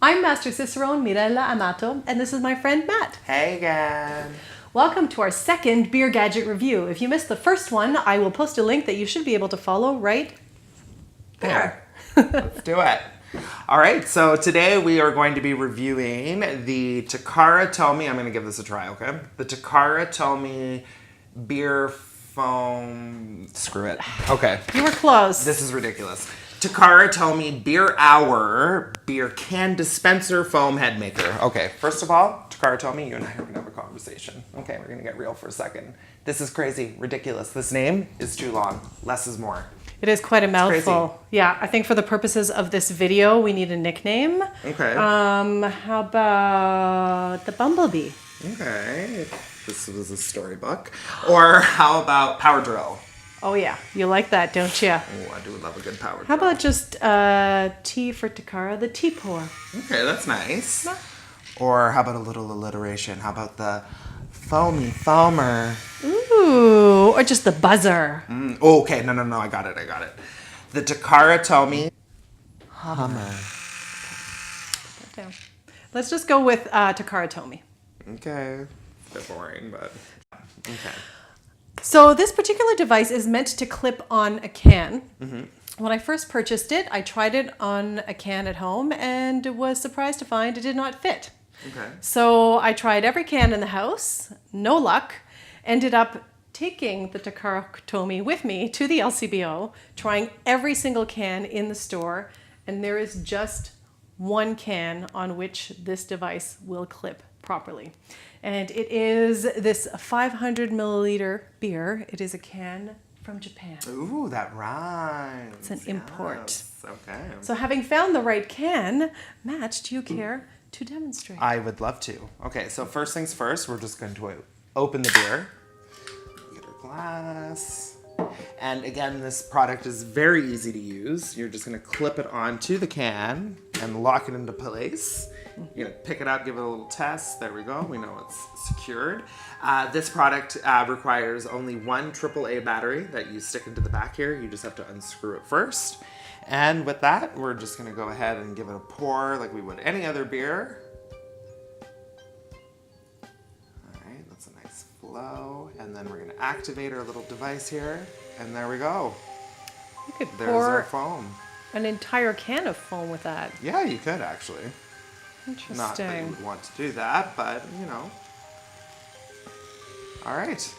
I'm Master Cicerone, Mirella Amato, and this is my friend Matt. Hey again. Welcome to our second beer gadget review. If you missed the first one, I will post a link that you should be able to follow right there. Let's do it. All right, so today we are going to be reviewing the Takara Tomy. I'm going to give this a try, okay? The Takara Tomy beer foam. Screw it. Okay. You were close. This is ridiculous. Takara Tomy Beer Hour beer can dispenser foam head maker. Okay, first of all, Takara Tomy, you and I are going to have a conversation. Okay, we're going to get real for a second. This is crazy, ridiculous. This name is too long. Less is more. It is quite a mouthful. Crazy. Yeah, I think for the purposes of this video, we need a nickname. Okay. How about the Bumblebee? Okay. This was a storybook. Or how about Power Drill? Oh yeah, you like that, don't you? Oh, I do love a good Power Drill. How about just T for Takara, the tea pour? Okay, that's nice. Or how about a little alliteration? How about the foamy foamer? Ooh, or just the buzzer. Oh, okay, no, I got it. The Takara Tomy Hummer. Down. Let's just go with Takara Tomy. Okay, a bit boring, but okay. So this particular device is meant to clip on a can. When I first purchased it, I tried it on a can at home and was surprised to find it did not fit. Okay. So I tried every can in the house, no luck, ended up taking the Takara Tomy with me to the LCBO, trying every single can in the store, and there is just one can on which this device will clip properly. And it is this 500 milliliter beer. It is a can from Japan. Ooh, that rhymes. It's an import. Yes. Okay. So having found the right can, Matt, do you care to demonstrate? I would love to. Okay, so first things first, we're just going to open the beer. Get our glass. And again, this product is very easy to use. You're just going to clip it onto the can and lock it into place. You're going to pick it up, give it a little test. There we go. We know it's secured. This product requires only one AAA battery that you stick into the back here. You just have to unscrew it first. And with that, we're just going to go ahead and give it a pour like we would any other beer. All right, that's a nice flow. And then we're going to activate our little device here. And there we go. You could There's our pour foam. an entire can of foam with that. Yeah, you could actually. Interesting. Not that you would want to do that, but you know. All right.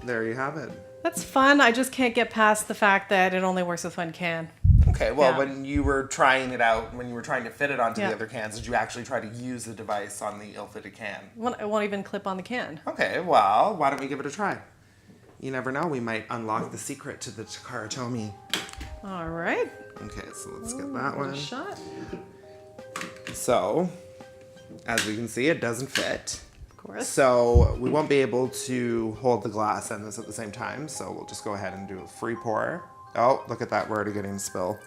There you have it. That's fun. I just can't get past the fact that it only works with one can. Okay, well, Yeah. when you were trying it out, when you were trying to fit it onto Yeah. the other cans, did you actually try to use the device on the ill-fitted can? It won't even clip on the can. Okay, well, why don't we give it a try? You never know, we might unlock the secret to the Takara Tomy. All right. Okay, so let's get that one. Shot. So, as we can see, it doesn't fit. Of course. So we won't be able to hold the glass and this at the same time. So we'll just go ahead and do a free pour. Oh, look at that. We're already getting a spill.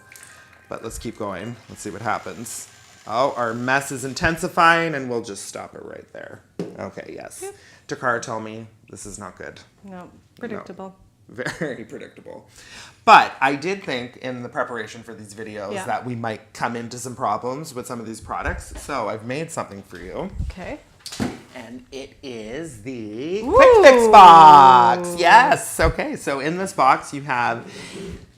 But let's keep going. Let's see what happens. Oh, our mess is intensifying and we'll just stop it right there. Okay, yes. Yep. Takara Tomy, this is not good. No, predictable. Very predictable. But I did think in the preparation for these videos that we might come into some problems with some of these products. So I've made something for you. Okay. And it is the Quick Fix box. Yes. Okay. So in this box, you have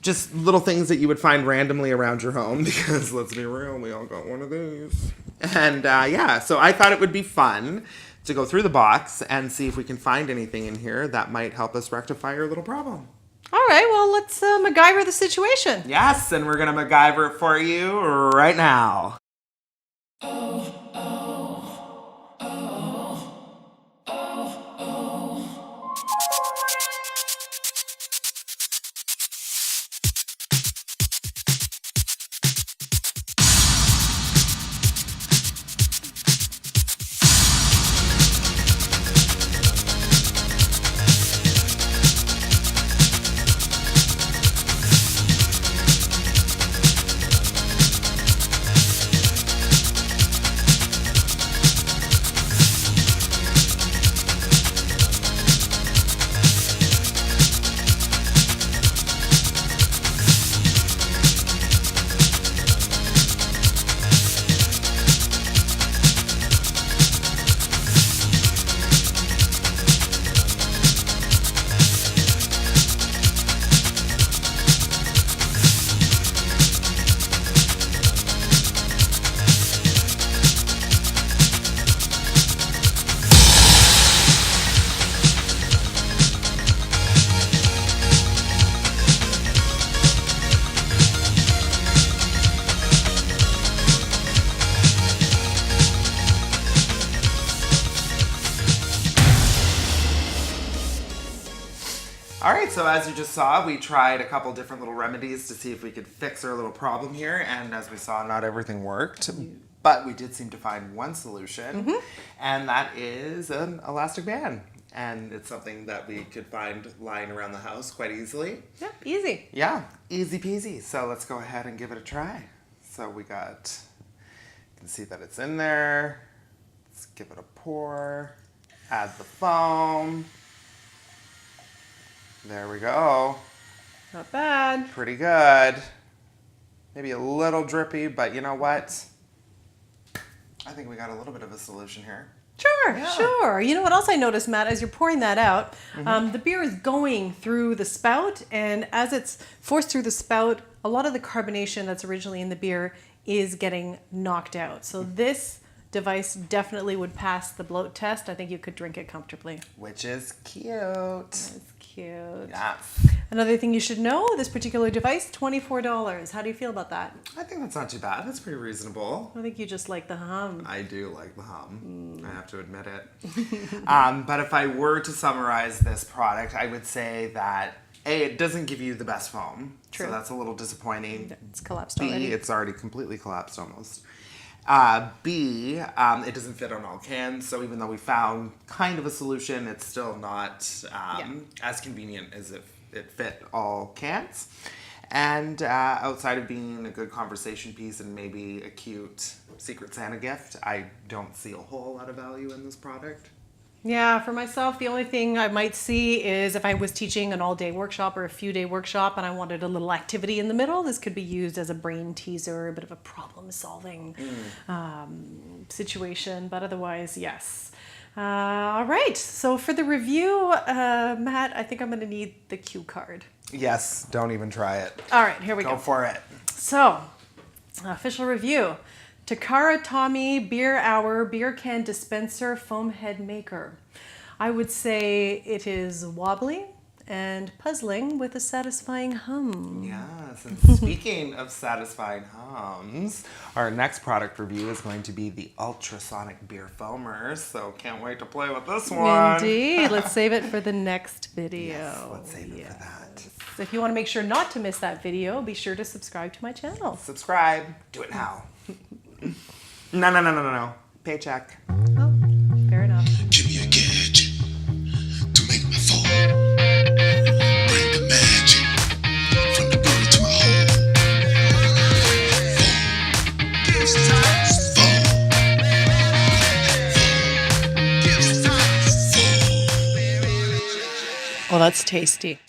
just little things that you would find randomly around your home because let's be real, we all got one of these. And yeah, so I thought it would be fun to go through the box and see if we can find anything in here that might help us rectify your little problem. All right. Well, let's MacGyver the situation. Yes, and we're going to MacGyver it for you right now. right, so as you just saw, we tried a couple different little remedies to see if we could fix our little problem here, and as we saw, not everything worked. But we did seem to find one solution, and that is an elastic band. And it's something that we could find lying around the house quite easily. Yep, easy. Yeah, easy peasy. So let's go ahead and give it a try. So we got, you can see that it's in there. Let's give it a pour. Add the foam. There we go. Not bad. Pretty good. Maybe a little drippy, but you know what? I think we got a little bit of a solution here. Sure, sure. You know what else I noticed, Matt, as you're pouring that out, the beer is going through the spout, and as it's forced through the spout, a lot of the carbonation that's originally in the beer is getting knocked out. So this device definitely would pass the bloat test. I think you could drink it comfortably. Which is cute. It's cute. Yes. Another thing you should know, this particular device, $24. How do you feel about that? I think that's not too bad. That's pretty reasonable. I think you just like the hum. I do like the hum. I have to admit it. But if I were to summarize this product, I would say that A, it doesn't give you the best foam. True. So that's a little disappointing. It's collapsed B, already. it's already completely collapsed almost. B, it doesn't fit on all cans. So even though we found kind of a solution, it's still not as convenient as if it fit all cans. And outside of being a good conversation piece and maybe a cute Secret Santa gift, I don't see a whole lot of value in this product. Yeah, for myself, the only thing I might see is if I was teaching an all-day workshop or a few-day workshop and I wanted a little activity in the middle, this could be used as a brain teaser, a bit of a problem-solving situation. But otherwise, yes. All right, so for the review, Matt, I think I'm going to need the cue card. Yes, don't even try it. All right, here we go. Go for it. So, official review. Takara Tomy Beer Hour Beer Can Dispenser Foam Head Maker. I would say it is wobbly and puzzling with a satisfying hum. Yes, and speaking of satisfying hums, our next product review is going to be the ultrasonic beer foamer, so can't wait to play with this one. Indeed. Let's save it for the next video. Yes, let's save it for that. So if you want to make sure not to miss that video, be sure to subscribe to my channel. Subscribe. Do it now. No. Paycheck. Oh, fair enough. Give me a gadget to make my phone. Bring the magic from the bird to my home. Phone. Gives time. Phone. Phone. Gives time. Phone. Well, that's tasty.